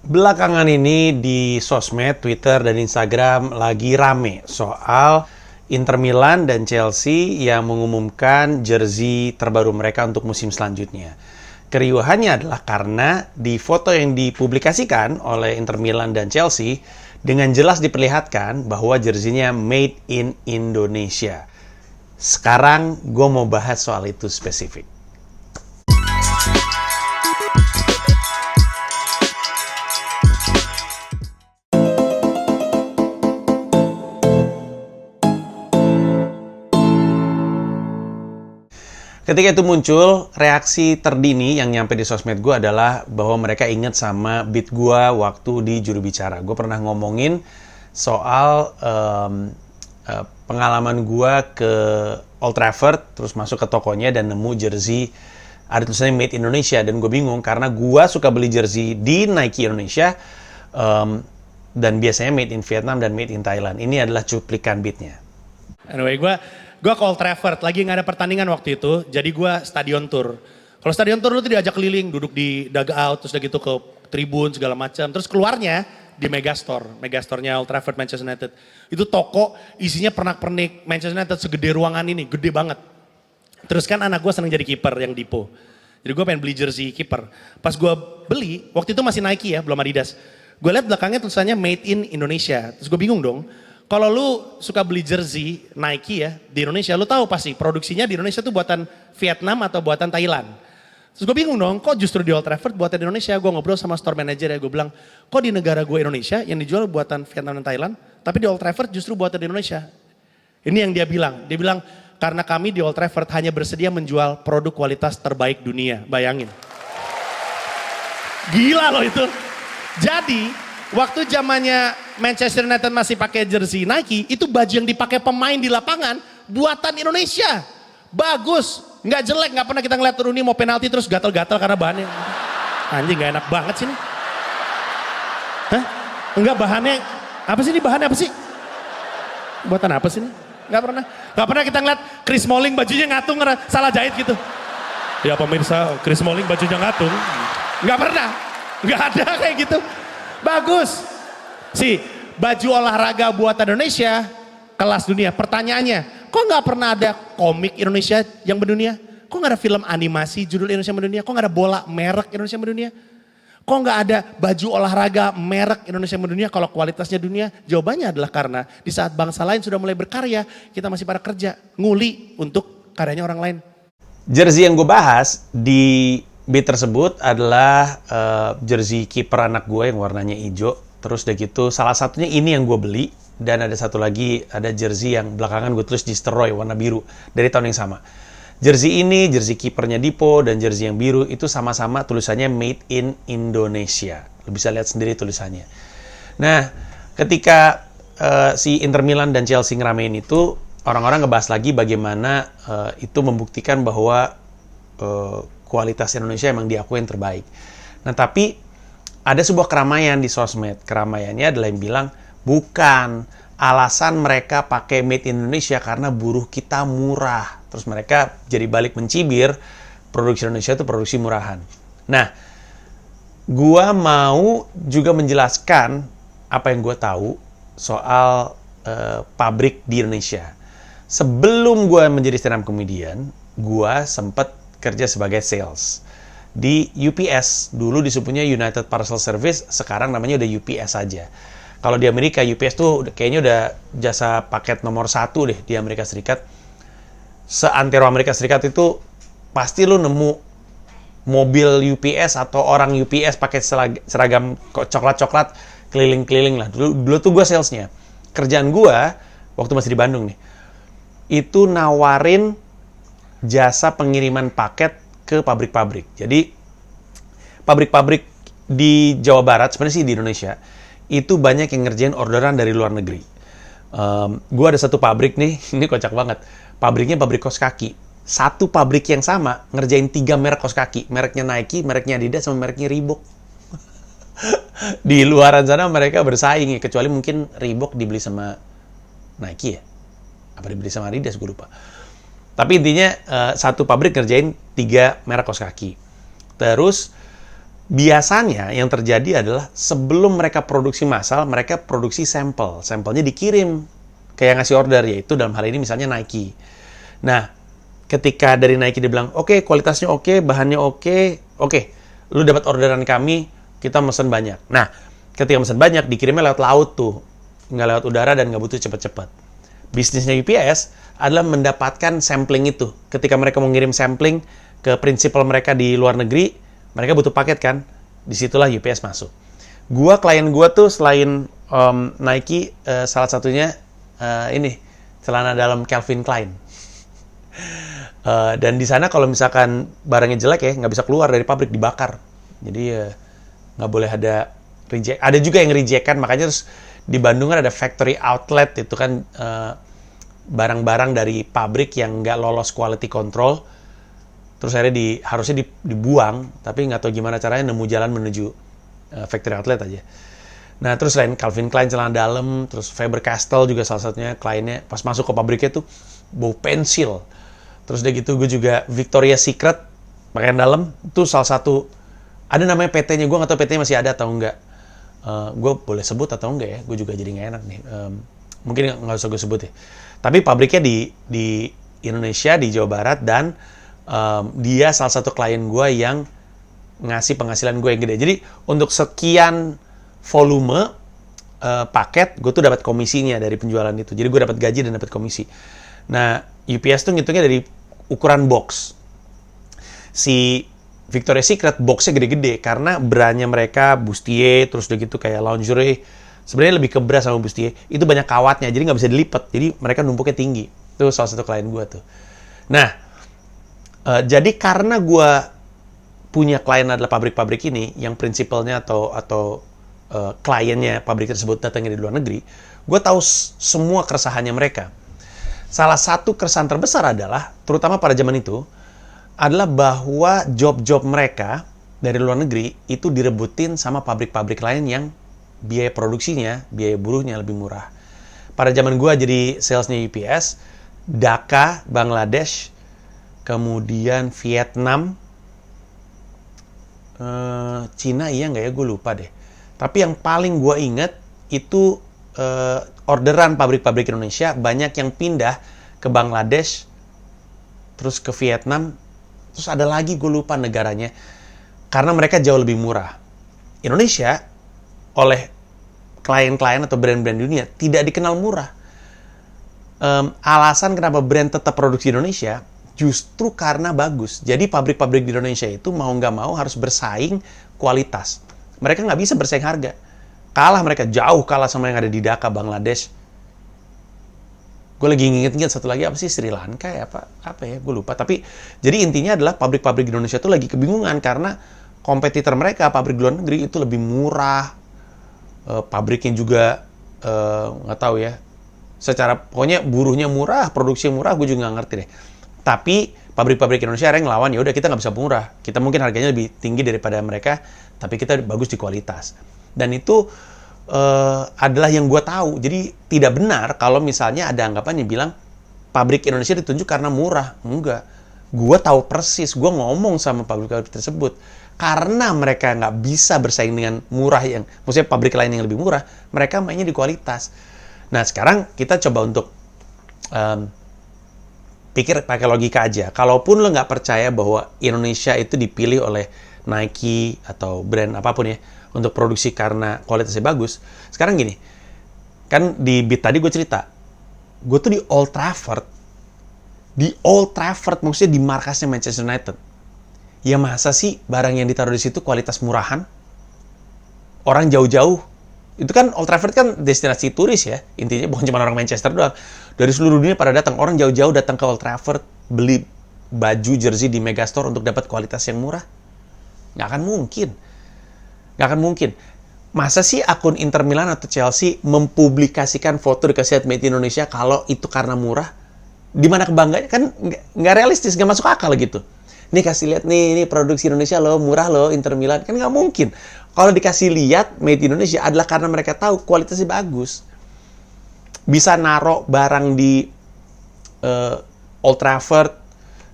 Belakangan ini di sosmed, Twitter, dan Instagram lagi rame soal Inter Milan dan Chelsea yang mengumumkan jersey terbaru mereka untuk musim selanjutnya. Keriuhannya adalah karena di foto yang dipublikasikan oleh Inter Milan dan Chelsea dengan jelas diperlihatkan bahwa jersinya made in Indonesia. Sekarang gue mau bahas soal itu spesifik. Ketika itu muncul, reaksi terdini yang nyampe di sosmed gue adalah bahwa mereka inget sama beat gue waktu di Juru Bicara. Gue pernah ngomongin soal pengalaman gue ke Old Trafford, terus masuk ke tokonya dan nemu jersey ada tulisannya Made in Indonesia. Dan gue bingung karena gue suka beli jersey di Nike Indonesia dan biasanya Made in Vietnam dan Made in Thailand. Ini adalah cuplikan beatnya. Anyway, gue ke Old Trafford, lagi nggak ada pertandingan waktu itu, jadi gue stadion tour. Kalau stadion tour lu tuh diajak keliling, duduk di dugout, terus udah gitu ke tribun segala macam. Terus keluarnya di Megastore-nya Old Trafford Manchester United. Itu toko isinya pernak-pernik Manchester United segede ruangan ini, gede banget. Terus kan anak gue seneng jadi kiper yang Dipo. Jadi gue pengen beli jersey kiper. Pas gue beli, waktu itu masih Nike ya, belum Adidas. Gue lihat belakangnya tulisannya Made in Indonesia. Terus gue bingung dong. Kalau lu suka beli jersey Nike ya di Indonesia, lu tahu pasti produksinya di Indonesia tuh buatan Vietnam atau buatan Thailand. Terus gue bingung dong, kok justru di Old Trafford buatan di Indonesia? Gue ngobrol sama store manager ya, gue bilang, kok di negara gue Indonesia yang dijual buatan Vietnam dan Thailand, tapi di Old Trafford justru buatan di Indonesia. Ini yang dia bilang karena kami di Old Trafford hanya bersedia menjual produk kualitas terbaik dunia, bayangin. Gila loh itu. Jadi waktu zamannya Manchester United masih pakai jersey Nike, itu baju yang dipakai pemain di lapangan buatan Indonesia. Bagus, nggak jelek, nggak pernah kita ngeliat Rooney mau penalti terus gatal-gatal karena bahannya. Anjing nggak enak banget sih ini. Hah? Enggak bahannya, apa sih ini bahannya apa sih? Buatan apa sih ini? Nggak pernah kita ngeliat Chris Smalling bajunya ngatung, salah jahit gitu. Ya pemirsa, Chris Smalling bajunya ngatung. Nggak pernah, nggak ada kayak gitu. Bagus. Si baju olahraga buatan Indonesia kelas dunia. Pertanyaannya, kok nggak pernah ada komik Indonesia yang mendunia? Kok nggak ada film animasi judul Indonesia mendunia? Kok nggak ada bola merek Indonesia mendunia? Kok nggak ada baju olahraga merek Indonesia mendunia kalau kualitasnya dunia? Jawabannya adalah karena di saat bangsa lain sudah mulai berkarya, kita masih pada kerja, nguli untuk karyanya orang lain. Jersey yang gue bahas di beat tersebut adalah jersey kiper anak gue yang warnanya hijau. Terus udah gitu salah satunya ini yang gue beli. Dan ada satu lagi, ada jersey yang belakangan gue tulis Destroy warna biru dari tahun yang sama. Jersey ini, jersey kipernya Dipo dan jersey yang biru itu sama-sama tulisannya Made in Indonesia. Lo bisa lihat sendiri tulisannya. Nah, ketika si Inter Milan dan Chelsea ngeramein itu, orang-orang ngebahas lagi bagaimana itu membuktikan bahwa kualitas Indonesia emang diakui yang terbaik. Nah, tapi ada sebuah keramaian di sosmed. Keramaiannya adalah yang bilang, bukan alasan mereka pakai Made in Indonesia karena buruh kita murah. Terus mereka jadi balik mencibir produksi Indonesia itu produksi murahan. Nah, gua mau juga menjelaskan apa yang gua tahu soal pabrik di Indonesia. Sebelum gua menjadi stand up comedian, gua sempet kerja sebagai sales di UPS. Dulu disebutnya United Parcel Service, sekarang namanya udah UPS aja. Kalau di Amerika, UPS tuh kayaknya udah jasa paket nomor 1 deh di Amerika Serikat. Seantero Amerika Serikat itu pasti lu nemu mobil UPS atau orang UPS pakai seragam coklat-coklat keliling-keliling lah. Dulu tuh gue salesnya. Kerjaan gue waktu masih di Bandung nih, itu nawarin jasa pengiriman paket ke pabrik-pabrik. Jadi pabrik-pabrik di Jawa Barat, sebenarnya sih di Indonesia, itu banyak yang ngerjain orderan dari luar negeri. Gue ada satu pabrik nih, ini kocak banget. Pabriknya pabrik kaos kaki. Satu pabrik yang sama ngerjain 3 merek kaos kaki. Mereknya Nike, mereknya Adidas, sama mereknya Reebok. Di luaran sana mereka bersaing ya, kecuali mungkin Reebok dibeli sama Nike ya. Apa dibeli sama Adidas, gue lupa. Tapi intinya satu pabrik ngerjain 3 merek kaos kaki. Terus biasanya yang terjadi adalah sebelum mereka produksi massal, mereka produksi sampel. Sampelnya dikirim ke yang ngasih order, yaitu dalam hal ini misalnya Nike. Nah, ketika dari Nike dia bilang, oke, kualitasnya oke, bahannya oke, lu dapat orderan kami, kita mesen banyak. Nah, ketika mesen banyak, dikirimnya lewat laut tuh. Nggak lewat udara dan nggak butuh cepet-cepet. Bisnisnya UPS adalah mendapatkan sampling itu. Ketika mereka mau ngirim sampling ke prinsipal mereka di luar negeri, mereka butuh paket kan? Disitulah UPS masuk. Klien gua tuh selain Nike, salah satunya ini celana dalam Calvin Klein. Dan di sana kalau misalkan barangnya jelek ya, nggak bisa keluar dari pabrik, dibakar. Jadi nggak boleh ada reject. Ada juga yang reject kan, makanya terus di Bandung kan ada factory outlet, itu kan barang-barang dari pabrik yang nggak lolos quality control. Terus akhirnya harusnya dibuang, tapi nggak tahu gimana caranya nemu jalan menuju factory outlet aja. Nah, terus selain Calvin Klein celana dalam, terus Faber-Castell juga salah satunya kliennya, pas masuk ke pabriknya tuh bau pensil. Terus udah gitu gue juga Victoria's Secret pakaian dalam, itu salah satu, ada namanya PT-nya, gue nggak tahu PT-nya masih ada atau enggak. Gue boleh sebut atau enggak ya, gue juga jadi nggak enak nih. Mungkin nggak usah gue sebut ya. Tapi pabriknya di Indonesia, di Jawa Barat, dan dia salah satu klien gue yang ngasih penghasilan gue yang gede. Jadi untuk sekian volume paket, gue tuh dapat komisinya dari penjualan itu. Jadi gue dapat gaji dan dapat komisi. Nah, UPS tuh ngitungnya dari ukuran box. Si Victoria's Secret boxnya gede-gede karena brandnya mereka bustier, terus udah gitu kayak lingerie. Sebenarnya lebih ke bra sama bustier. Itu banyak kawatnya, jadi nggak bisa dilipat. Jadi mereka numpuknya tinggi. Itu salah satu klien gue tuh. Nah, jadi karena gue punya klien adalah pabrik-pabrik ini, yang prinsipalnya atau kliennya pabrik tersebut datangnya di luar negeri, gue tahu semua keresahannya mereka. Salah satu keresahan terbesar adalah, terutama pada zaman itu, adalah bahwa job-job mereka dari luar negeri itu direbutin sama pabrik-pabrik lain yang biaya produksinya, biaya buruhnya lebih murah. Pada zaman gue jadi salesnya UPS, Dhaka, Bangladesh, kemudian Vietnam, Cina iya nggak ya, gue lupa deh. Tapi yang paling gue inget itu orderan pabrik-pabrik Indonesia banyak yang pindah ke Bangladesh, terus ke Vietnam, terus ada lagi gue lupa negaranya, karena mereka jauh lebih murah. Indonesia oleh klien-klien atau brand-brand dunia tidak dikenal murah. Alasan kenapa brand tetap produksi di Indonesia justru karena bagus. Jadi pabrik-pabrik di Indonesia itu mau nggak mau harus bersaing kualitas. Mereka nggak bisa bersaing harga. Mereka jauh kalah sama yang ada di Dhaka, Bangladesh. Gue lagi nginget-nginget satu lagi, apa sih, Sri Lanka ya, apa ya, gue lupa. Tapi jadi intinya adalah pabrik-pabrik di Indonesia itu lagi kebingungan karena kompetitor mereka, pabrik di luar negeri itu lebih murah. Pabriknya juga nggak tahu ya. Secara pokoknya buruhnya murah, produksinya murah, gue juga nggak ngerti deh. Tapi pabrik-pabrik Indonesia yang ngelawan, ya udah kita nggak bisa murah. Kita mungkin harganya lebih tinggi daripada mereka, tapi kita bagus di kualitas. Dan itu adalah yang gue tahu. Jadi tidak benar kalau misalnya ada anggapan yang bilang pabrik Indonesia ditunjuk karena murah. Enggak. Gue tahu persis, gue ngomong sama pabrik-pabrik tersebut. Karena mereka nggak bisa bersaing dengan murah maksudnya pabrik lain yang lebih murah, mereka mainnya di kualitas. Nah, sekarang kita coba untuk pikir pakai logika aja. Kalaupun lo nggak percaya bahwa Indonesia itu dipilih oleh Nike atau brand apapun ya untuk produksi karena kualitasnya bagus. Sekarang gini, kan di beat tadi gue cerita, gue tuh di Old Trafford, maksudnya di markasnya Manchester United. Ya masa sih barang yang ditaruh di situ kualitas murahan? Orang jauh-jauh. Itu kan Old Trafford kan destinasi turis ya. Intinya bukan cuma orang Manchester doang. Dari seluruh dunia pada datang. Orang jauh-jauh datang ke Old Trafford beli baju jersey di Megastore untuk dapat kualitas yang murah. Nggak akan mungkin. Masa sih akun Inter Milan atau Chelsea mempublikasikan foto dikasih lihat Made in Indonesia kalau itu karena murah? Di mana kebanggaannya? Kan nggak realistis, nggak masuk akal gitu. Nih kasih lihat nih, ini produksi Indonesia loh, murah loh, Inter Milan. Kan nggak mungkin. Kalau dikasih lihat Made in Indonesia adalah karena mereka tahu kualitasnya bagus. Bisa naruh barang di Old Trafford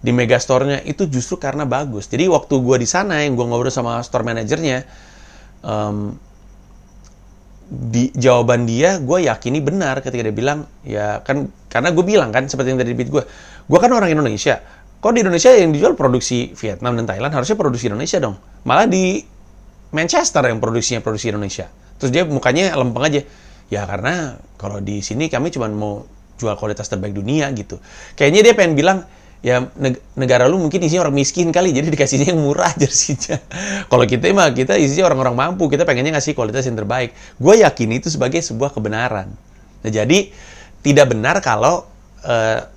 di megastore-nya itu justru karena bagus. Jadi waktu gue di sana, yang gue ngobrol sama store manajernya, di jawaban dia gue yakini benar ketika dia bilang, ya kan, karena gue bilang kan seperti yang tadi di gue kan orang Indonesia, kok di Indonesia yang dijual produksi Vietnam dan Thailand, harusnya produksi Indonesia dong, malah di Manchester yang produksi Indonesia. Terus dia mukanya lempeng aja, ya karena kalau di sini kami cuma mau jual kualitas terbaik dunia gitu. Kayaknya dia pengen bilang, ya negara lu mungkin isinya orang miskin kali, jadi dikasihnya yang murah jersinya. Kalau kita mah, kita isinya orang-orang mampu, kita pengennya ngasih kualitas yang terbaik. Gue yakin itu sebagai sebuah kebenaran. Nah, jadi tidak benar kalau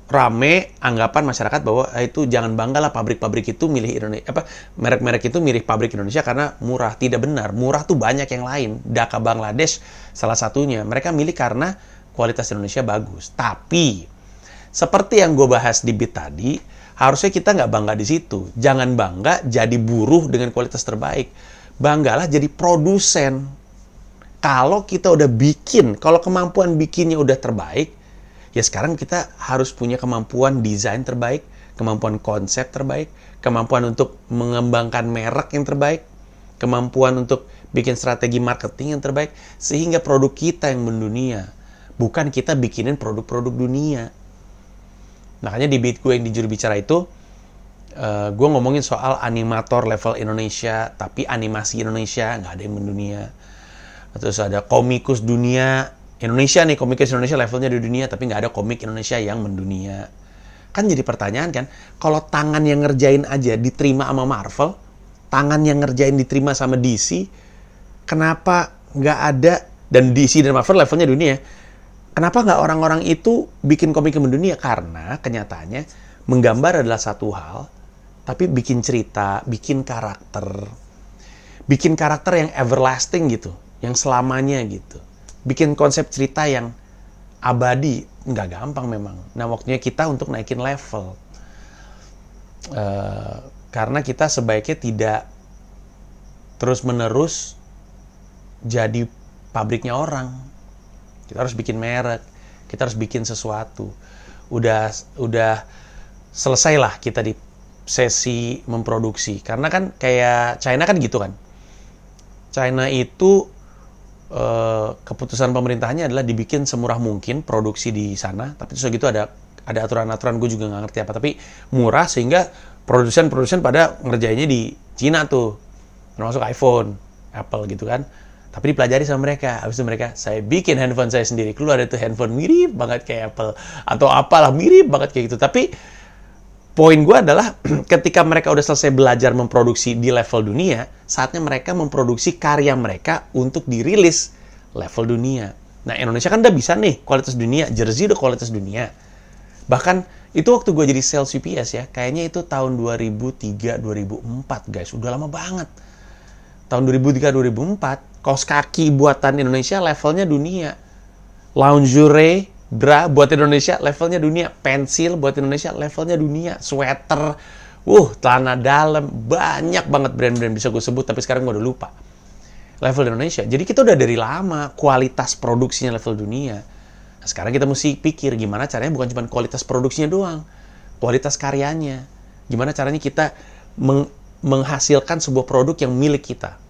rame anggapan masyarakat bahwa itu jangan bangga lah pabrik-pabrik itu milih Indonesia, merek-merek itu milih pabrik Indonesia karena murah. Tidak benar, murah tuh banyak yang lain. Dhaka Bangladesh salah satunya, mereka milih karena kualitas Indonesia bagus. Tapi seperti yang gue bahas di Beat tadi, harusnya kita nggak bangga di situ. Jangan bangga jadi buruh dengan kualitas terbaik. Banggalah jadi produsen. Kalau kita udah bikin, kalau kemampuan bikinnya udah terbaik, ya sekarang kita harus punya kemampuan desain terbaik, kemampuan konsep terbaik, kemampuan untuk mengembangkan merek yang terbaik, kemampuan untuk bikin strategi marketing yang terbaik, sehingga produk kita yang mendunia. Bukan kita bikinin produk-produk dunia. Makanya di Beat gue yang di juru bicara itu, gue ngomongin soal animator level Indonesia, tapi animasi Indonesia nggak ada yang mendunia. Terus ada komikus dunia Indonesia nih, komikus Indonesia levelnya di dunia, tapi nggak ada komik Indonesia yang mendunia. Kan jadi pertanyaan kan, kalau tangan yang ngerjain aja diterima sama Marvel, tangan yang ngerjain diterima sama DC, kenapa nggak ada, dan DC dan Marvel levelnya dunia, kenapa nggak orang-orang itu bikin komik yang mendunia? Karena kenyataannya menggambar adalah satu hal, tapi bikin cerita, bikin karakter yang everlasting gitu, yang selamanya gitu. Bikin konsep cerita yang abadi, nggak gampang memang. Nah, waktunya kita untuk naikin level. Karena kita sebaiknya tidak terus-menerus jadi pabriknya orang. Kita harus bikin merek, kita harus bikin sesuatu. Udah selesailah kita di sesi memproduksi. Karena kan kayak China kan gitu kan. China itu keputusan pemerintahnya adalah dibikin semurah mungkin produksi di sana. Tapi terus gitu ada aturan-aturan, gue juga nggak ngerti apa. Tapi murah sehingga produsen pada ngerjainnya di Cina tuh. Termasuk iPhone, Apple gitu kan. Tapi dipelajari sama mereka. Habis itu mereka, saya bikin handphone saya sendiri. Keluar itu handphone mirip banget kayak Apple. Atau apalah, mirip banget kayak gitu. Tapi poin gue adalah ketika mereka udah selesai belajar memproduksi di level dunia, saatnya mereka memproduksi karya mereka untuk dirilis level dunia. Nah, Indonesia kan udah bisa nih kualitas dunia. Jersey udah kualitas dunia. Bahkan itu waktu gue jadi sales UPS ya, kayaknya itu tahun 2003-2004 guys. Udah lama banget. Tahun 2003-2004, kaos kaki buatan Indonesia levelnya dunia. Lingerie, bra buat Indonesia levelnya dunia. Pensil buat Indonesia levelnya dunia. Sweater, celana dalam. Banyak banget brand-brand bisa gue sebut, tapi sekarang gue udah lupa. Level Indonesia. Jadi kita udah dari lama kualitas produksinya level dunia. Nah, sekarang kita mesti pikir gimana caranya bukan cuma kualitas produksinya doang. Kualitas karyanya. Gimana caranya kita menghasilkan sebuah produk yang milik kita.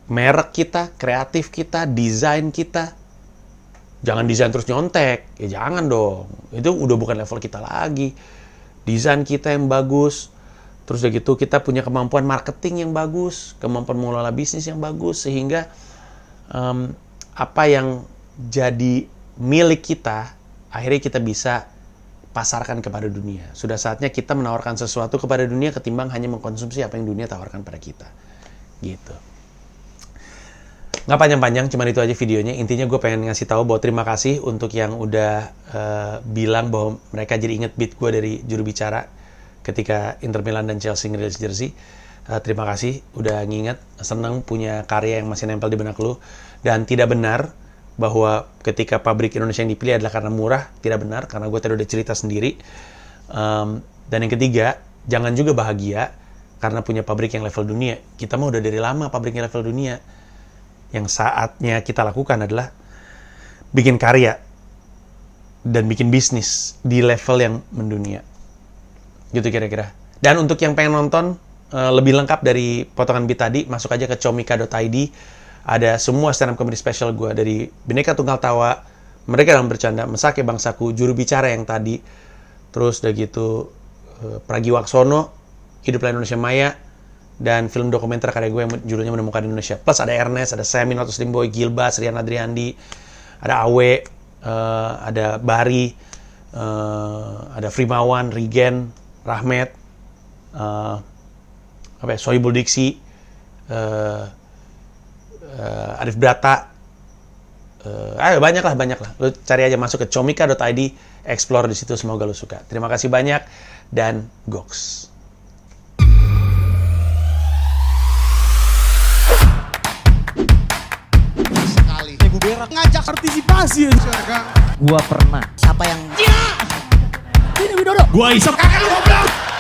Merek kita, kreatif kita, desain kita. Jangan desain terus nyontek. Ya jangan dong. Itu udah bukan level kita lagi. Desain kita yang bagus. Terus udah gitu kita punya kemampuan marketing yang bagus. Kemampuan mengelola bisnis yang bagus. Sehingga apa yang jadi milik kita, akhirnya kita bisa pasarkan kepada dunia. Sudah saatnya kita menawarkan sesuatu kepada dunia ketimbang hanya mengkonsumsi apa yang dunia tawarkan pada kita. Gitu. Nggak panjang-panjang, cuma itu aja videonya. Intinya gue pengen ngasih tahu bahwa terima kasih untuk yang udah bilang bahwa mereka jadi inget Beat gue dari juru bicara ketika Inter Milan dan Chelsea ngerilis jersey. Terima kasih udah nginget, seneng punya karya yang masih nempel di benak lu. Dan tidak benar bahwa ketika pabrik Indonesia yang dipilih adalah karena murah. Tidak benar, karena gue tadi udah cerita sendiri. Dan yang ketiga, jangan juga bahagia karena punya pabrik yang level dunia. Kita mah udah dari lama pabriknya level dunia. Yang saatnya kita lakukan adalah bikin karya dan bikin bisnis di level yang mendunia. Gitu kira-kira. Dan untuk yang pengen nonton lebih lengkap dari potongan beat tadi, masuk aja ke comika.id. Ada semua stand up comedy special gue dari Bhinneka Tunggal Tawa, Mereka Dalam Bercanda, Mesake Bangsaku, Juru Bicara yang tadi, terus udah gitu Pragiwaksono, Hiduplah Indonesia Maya, dan film dokumenter karya gue yang judulnya Menemukan Indonesia. Plus ada Ernest, ada Semi, Notus Limboy, Gilbas, Rian Adriandi, ada Awe, ada Bari, ada Frimawan, Rigen, Rahmat, Sohibul Diksi, Arif Brata, banyak lah. Lu cari aja, masuk ke comika.id, explore di situ, semoga lu suka. Terima kasih banyak dan goks. Sekali. Gue berak ngajak partisipasi. Gua pernah. Siapa yang Ini Widodo. Gua isep kakak lu goblok.